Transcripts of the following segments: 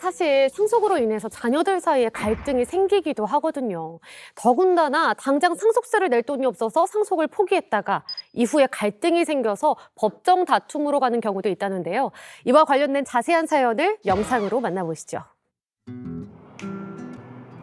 사실 상속으로 인해서 자녀들 사이에 갈등이 생기기도 하거든요. 더군다나 당장 상속세를 낼 돈이 없어서 상속을 포기했다가 이후에 갈등이 생겨서 법정 다툼으로 가는 경우도 있다는데요. 이와 관련된 자세한 사연을 영상으로 만나보시죠.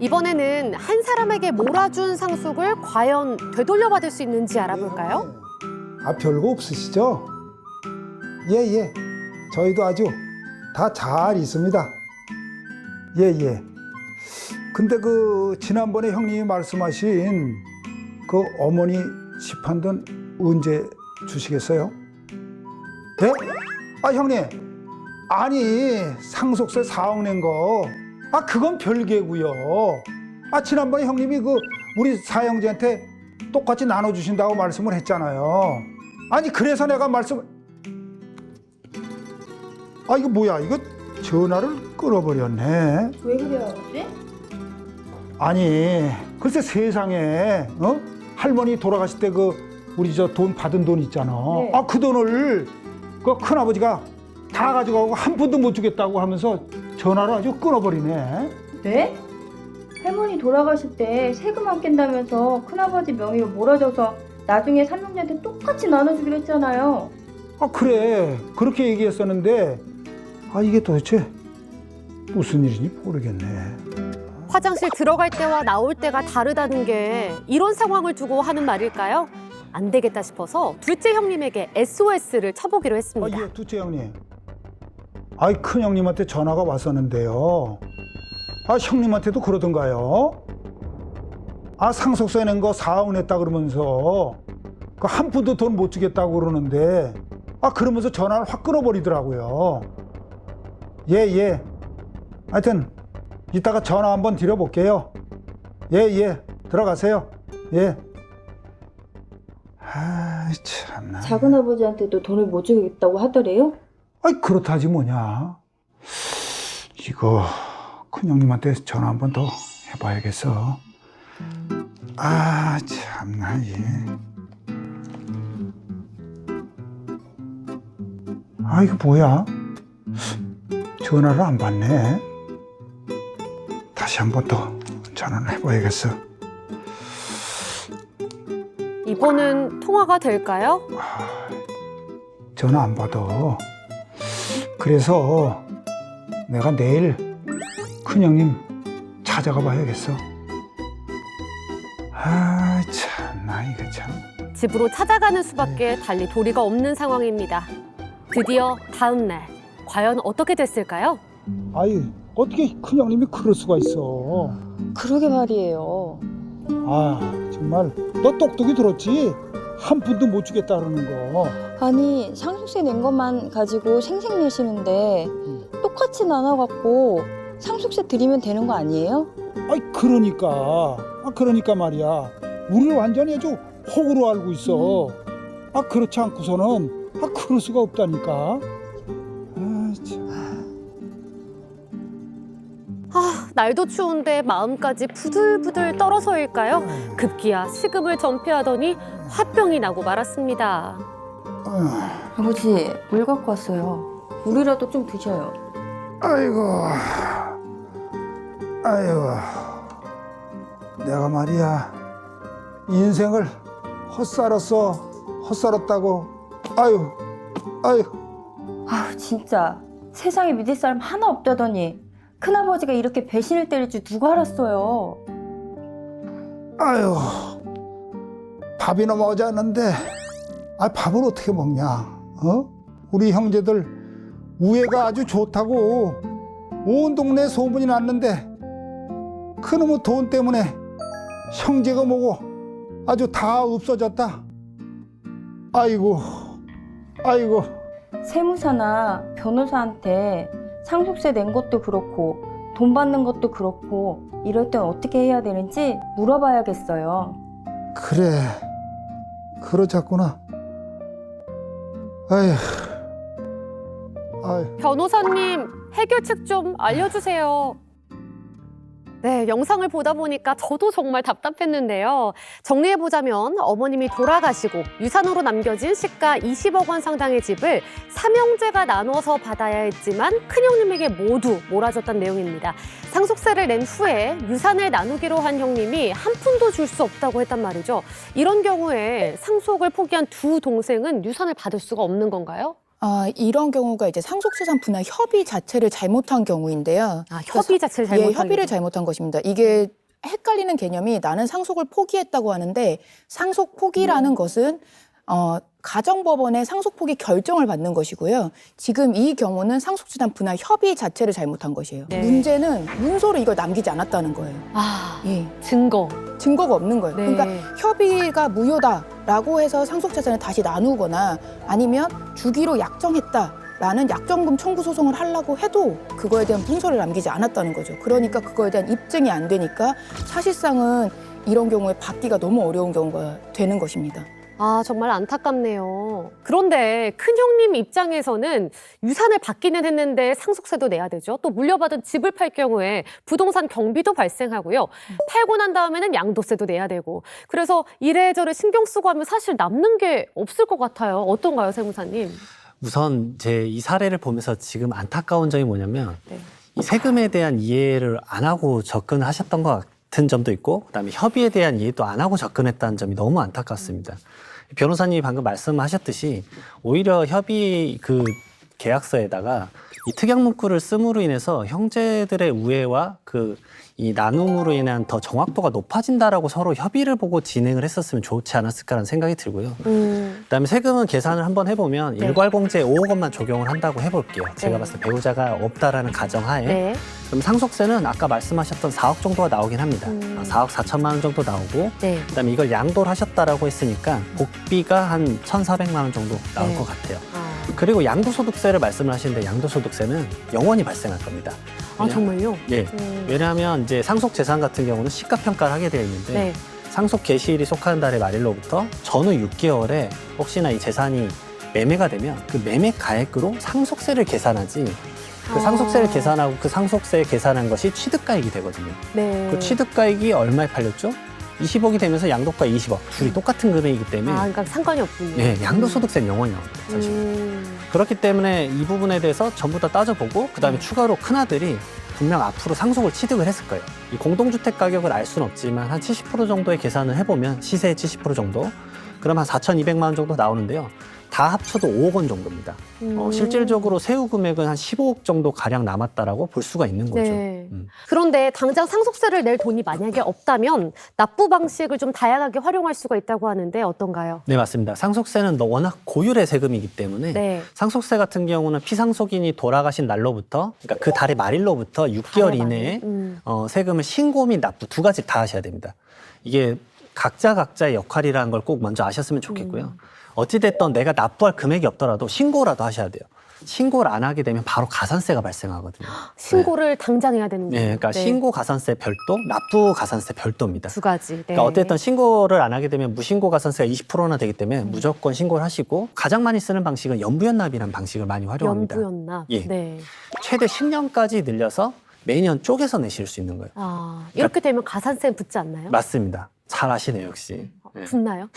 이번에는 한 사람에게 몰아준 상속을 과연 되돌려받을 수 있는지 알아볼까요? 아, 별거 없으시죠? 예. 저희도 아주 다 잘 있습니다. 예. 근데 지난번에 형님이 말씀하신 그 어머니 시판돈 언제 주시겠어요? 네? 아, 형님. 아니, 상속세 4억 낸 거. 아, 그건 별개고요. 아, 지난번에 형님이 우리 사형제한테 똑같이 나눠주신다고 말씀을 했잖아요. 아니, 그래서 내가 아, 이거 뭐야? 이거 전화를 끊어버렸네. 왜 그래요, 아버지? 아니, 글쎄 세상에, 할머니 돌아가실 때 우리 돈 받은 돈 있잖아. 네. 아, 그 돈을 큰아버지가 다 가져가고 한 푼도 못 주겠다고 하면서 전화를 아주 끊어버리네. 네? 할머니 돌아가실 때 세금 안 깬다면서 큰아버지 명의로 몰아줘서 나중에 삼형제한테 똑같이 나눠주기로 했잖아요. 아, 그래. 그렇게 얘기했었는데, 아, 이게 도대체 무슨 일인지 모르겠네. 화장실 들어갈 때와 나올 때가 다르다는 게 이런 상황을 두고 하는 말일까요? 안 되겠다 싶어서 둘째 형님에게 SOS를 쳐보기로 했습니다. 예, 둘째 형님. 아이, 큰 형님한테 전화가 왔었는데요. 아, 형님한테도 그러던가요? 아, 상속세 낸 거 4억 냈다 그러면서 한 푼도 돈 못 주겠다고 그러는데, 아, 그러면서 전화를 확 끊어버리더라고요. 예. 하여튼 이따가 전화 한번 드려볼게요. 예. 들어가세요. 예. 아, 참나. 작은아버지한테도 돈을 못 주겠다고 하더래요? 아이, 그렇다지 뭐냐. 이거 큰형님한테 전화 한 번 더 해봐야겠어. 아, 참나. 아, 이거 뭐야? 전화를 안 받네. 다시 한 번 더 전화를 해봐야겠어. 이번은 통화가 될까요? 전화 안 받아. 그래서 내가 내일 큰형님 찾아가 봐야겠어. 아, 참나, 이거 참. 집으로 찾아가는 수밖에 달리 도리가 없는 상황입니다. 드디어 다음 날, 과연 어떻게 됐을까요? 아이, 어떻게 큰형님이 그럴 수가 있어. 그러게 말이에요. 아, 정말 너 똑똑히 들었지? 한 푼도 못 주겠다 그러는 거. 아니, 상속세 낸 것만 가지고 생색 내시는데 똑같이 나눠갖고 상속세 드리면 되는 거 아니에요? 아이, 그러니까 말이야. 우리를 완전히 아주 호구로 알고 있어. 아, 그렇지 않고서는 그럴 수가 없다니까. 아, 참. 날도 추운데 마음까지 부들부들 떨어서일까요? 급기야 식음을 전폐하더니 화병이 나고 말았습니다. 아버지, 물 갖고 왔어요. 물이라도 좀 드셔요. 아이고, 내가 말이야, 인생을 헛살았다고. 아유. 아우, 진짜 세상에 믿을 사람 하나 없다더니 큰아버지가 이렇게 배신을 때릴 줄 누가 알았어요. 아유, 밥이나 먹자는데, 밥을 어떻게 먹냐? 우리 형제들 우애가 아주 좋다고 온 동네에 소문이 났는데, 그놈의 돈 때문에 형제가 뭐고 아주 다 없어졌다. 아이고. 세무사나 변호사한테 상속세 낸 것도 그렇고 돈 받는 것도 그렇고 이럴 땐 어떻게 해야 되는지 물어봐야겠어요. 그래, 그러자꾸나. 아휴. 변호사님, 해결책 좀 알려주세요. 네, 영상을 보다 보니까 저도 정말 답답했는데요. 정리해보자면 어머님이 돌아가시고 유산으로 남겨진 시가 20억 원 상당의 집을 삼형제가 나눠서 받아야 했지만 큰형님에게 모두 몰아줬다는 내용입니다. 상속세를 낸 후에 유산을 나누기로 한 형님이 한 푼도 줄 수 없다고 했단 말이죠. 이런 경우에 상속을 포기한 두 동생은 유산을 받을 수가 없는 건가요? 이런 경우가 이제 상속재산 분할 협의 자체를 잘못한 경우인데요. 협의 자체를 잘못한 예, 협의를 잘못한 것입니다. 이게 헷갈리는 개념이 나는 상속을 포기했다고 하는데 상속 포기라는 것은 가정법원의 상속 포기 결정을 받는 것이고요. 지금 이 경우는 상속재산 분할 협의 자체를 잘못한 것이에요. 네. 문제는 문서로 이걸 남기지 않았다는 거예요. 예. 증거가 없는 거예요. 네. 그러니까 협의가 무효다라고 해서 상속재산을 다시 나누거나 아니면 주기로 약정했다라는 약정금 청구 소송을 하려고 해도 그거에 대한 문서를 남기지 않았다는 거죠. 그러니까 그거에 대한 입증이 안 되니까 사실상은 이런 경우에 받기가 너무 어려운 경우가 되는 것입니다. 정말 안타깝네요. 그런데 큰형님 입장에서는 유산을 받기는 했는데 상속세도 내야 되죠. 또 물려받은 집을 팔 경우에 부동산 경비도 발생하고요. 팔고 난 다음에는 양도세도 내야 되고. 그래서 이래저래 신경 쓰고 하면 사실 남는 게 없을 것 같아요. 어떤가요, 세무사님? 우선 제 이 사례를 보면서 지금 안타까운 점이 뭐냐면 네. 이 세금에 대한 이해를 안 하고 접근하셨던 것 같은 점도 있고 그다음에 협의에 대한 이해도 안 하고 접근했다는 점이 너무 안타깝습니다. 변호사님이 방금 말씀하셨듯이 오히려 협의 그 계약서에다가 이 특약 문구를 씀으로 인해서 형제들의 우애와 이 나눔으로 인한 더 정확도가 높아진다라고 서로 협의를 보고 진행을 했었으면 좋지 않았을까라는 생각이 들고요. 그다음에 세금은 계산을 한번 해보면 네. 일괄공제에 5억 원만 적용을 한다고 해볼게요. 제가 네. 봤을 때 배우자가 없다라는 가정하에 네. 그럼 상속세는 아까 말씀하셨던 4억 정도가 나오긴 합니다. 4억 4천만 원 정도 나오고 네. 그다음에 이걸 양도를 하셨다라고 했으니까 복비가 한 1,400만 원 정도 나올 네. 것 같아요. 그리고 양도소득세를 말씀을 하시는데 양도소득세는 영원히 발생할 겁니다. 정말요? 예. 왜냐하면 이제 상속재산 같은 경우는 시가평가를 하게 되어 있는데 네. 상속 개시일이 속하는 달의 말일로부터 전후 6개월에 혹시나 이 재산이 매매가 되면 그 매매 가액으로 상속세를 계산하지 그 상속세를 계산하고 그 상속세 계산한 것이 취득가액이 되거든요. 네. 그 취득가액이 얼마에 팔렸죠? 20억이 되면서 양도가 20억. 둘이 똑같은 금액이기 때문에 그러니까 상관이 없군요. 예, 양도소득세는 영원히 나옵니다. 사실. 그렇기 때문에 이 부분에 대해서 전부 다 따져보고 그다음에 추가로 큰아들이 분명 앞으로 상속을 취득을 했을 거예요. 이 공동주택 가격을 알 수는 없지만 한 70% 정도의 계산을 해보면 시세의 70% 정도 그럼 한 4,200만 원 정도 나오는데요. 다 합쳐도 5억 원 정도입니다. 실질적으로 세후 금액은 한 15억 정도 가량 남았다라고 볼 수가 있는 거죠. 네. 그런데 당장 상속세를 낼 돈이 만약에 없다면 납부 방식을 좀 다양하게 활용할 수가 있다고 하는데 어떤가요? 네, 맞습니다. 상속세는 워낙 고율의 세금이기 때문에 네. 상속세 같은 경우는 피상속인이 돌아가신 날로부터 그러니까 그 달의 말일로부터 6개월 이내에 세금을 신고 및 납부 두 가지 다 하셔야 됩니다. 이게 각자의 역할이라는 걸 꼭 먼저 아셨으면 좋겠고요. 어찌됐든 내가 납부할 금액이 없더라도 신고라도 하셔야 돼요. 신고를 안 하게 되면 바로 가산세가 발생하거든요. 신고를 당장 해야 되는 거예요. 네, 그러니까 신고 가산세 별도, 납부 가산세 별도입니다. 두 가지. 네. 그러니까 어쨌든 신고를 안 하게 되면 무신고 가산세가 20%나 되기 때문에 무조건 신고를 하시고 가장 많이 쓰는 방식은 연부연납이라는 방식을 많이 활용합니다. 연부연납. 예. 네. 최대 10년까지 늘려서 매년 쪼개서 내실 수 있는 거예요. 이렇게 되면 가산세 붙지 않나요? 맞습니다. 잘 아시네요, 역시. 네. 붙나요?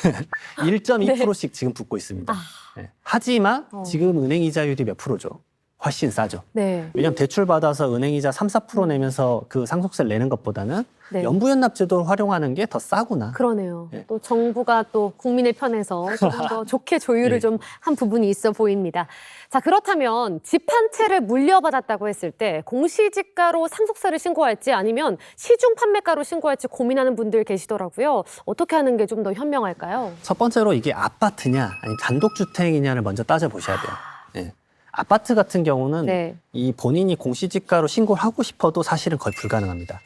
1.2%씩 지금 붙고 있습니다. 네. 하지만 지금 은행 이자율이 몇 프로죠? 훨씬 싸죠. 네. 왜냐하면 대출 받아서 은행이자 3, 4% 내면서 그 상속세를 내는 것보다는 네. 연부연납 제도를 활용하는 게 더 싸구나. 그러네요. 네. 또 정부가 또 국민의 편에서 조금 더 좋게 조율을 네. 좀 한 부분이 있어 보입니다. 자, 그렇다면 집 한 채를 물려받았다고 했을 때 공시지가로 상속세를 신고할지 아니면 시중 판매가로 신고할지 고민하는 분들 계시더라고요. 어떻게 하는 게 좀 더 현명할까요? 첫 번째로 이게 아파트냐 아니면 단독주택이냐를 먼저 따져보셔야 돼요. 네. 아파트 같은 경우는 네. 이 본인이 공시지가로 신고를 하고 싶어도 사실은 거의 불가능합니다.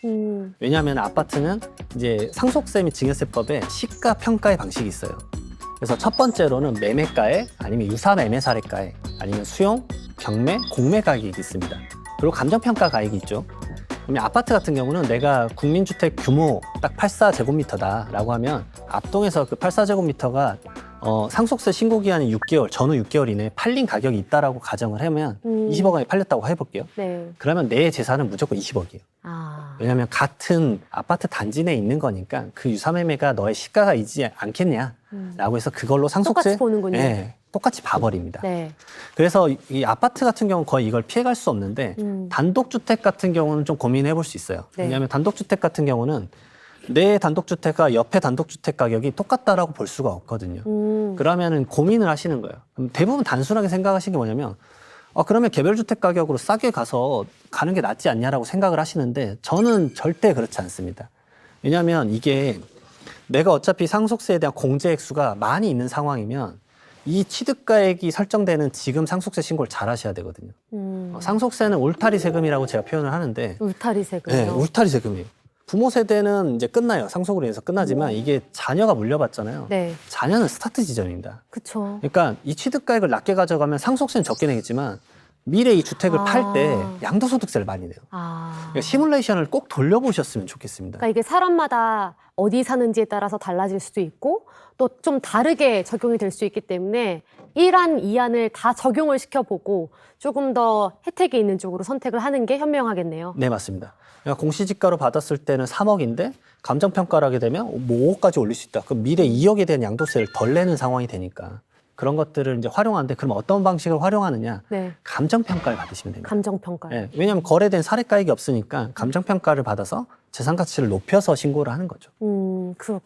왜냐하면 아파트는 이제 상속세 및 증여세법에 시가 평가의 방식이 있어요. 그래서 첫 번째로는 매매가액 아니면 유사매매사례가액 아니면 수용, 경매, 공매 가격이 있습니다. 그리고 감정평가 가액이 있죠. 그러면 아파트 같은 경우는 내가 국민주택 규모 딱 84제곱미터다라고 하면 앞동에서 그 84제곱미터가 상속세 신고 기한이 6개월, 전후 6개월 이내에 팔린 가격이 있다라고 가정을 하면 20억 원에 팔렸다고 해볼게요. 네. 그러면 내 재산은 무조건 20억이에요. 왜냐하면 같은 아파트 단지 내에 있는 거니까 그 유사매매가 너의 시가가 있지 않겠냐라고 해서 그걸로 상속세 똑같이 보는군요. 네, 똑같이 봐버립니다. 네. 그래서 이 아파트 같은 경우는 거의 이걸 피해갈 수 없는데 단독주택 같은 경우는 좀 고민해 볼 수 있어요. 네. 왜냐하면 단독주택 같은 경우는 내 단독주택과 옆에 단독주택 가격이 똑같다라고 볼 수가 없거든요. 그러면은 고민을 하시는 거예요. 그럼 대부분 단순하게 생각하시는 게 뭐냐면 그러면 개별주택 가격으로 싸게 가는 게 낫지 않냐라고 생각을 하시는데 저는 절대 그렇지 않습니다. 왜냐하면 이게 내가 어차피 상속세에 대한 공제 액수가 많이 있는 상황이면 이 취득가액이 설정되는 지금 상속세 신고를 잘 하셔야 되거든요. 상속세는 울타리 세금이라고 제가 표현을 하는데 울타리 세금이요. 네, 울타리 세금이에요. 부모 세대는 이제 끝나요. 상속으로 인해서 끝나지만 이게 자녀가 물려받잖아요. 네. 자녀는 스타트 지점입니다. 그렇죠. 그러니까 이 취득가액을 낮게 가져가면 상속세는 적게 내겠지만 미래 이 주택을 팔 때 양도소득세를 많이 내요. 그러니까 시뮬레이션을 꼭 돌려보셨으면 좋겠습니다. 그러니까 이게 사람마다 어디 사는지에 따라서 달라질 수도 있고 또 좀 다르게 적용이 될 수 있기 때문에 1안, 2안을 다 적용을 시켜보고 조금 더 혜택이 있는 쪽으로 선택을 하는 게 현명하겠네요. 네, 맞습니다. 그러니까 공시지가로 받았을 때는 3억인데 감정평가를 하게 되면 뭐 5억까지 올릴 수 있다. 그럼 미래 2억에 대한 양도세를 덜 내는 상황이 되니까 그런 것들을 이제 활용하는데 그럼 어떤 방식을 활용하느냐? 네. 감정평가를 받으시면 됩니다. 감정평가. 네, 왜냐하면 거래된 사례가액이 없으니까 감정평가를 받아서 재산 가치를 높여서 신고를 하는 거죠. 그렇군요.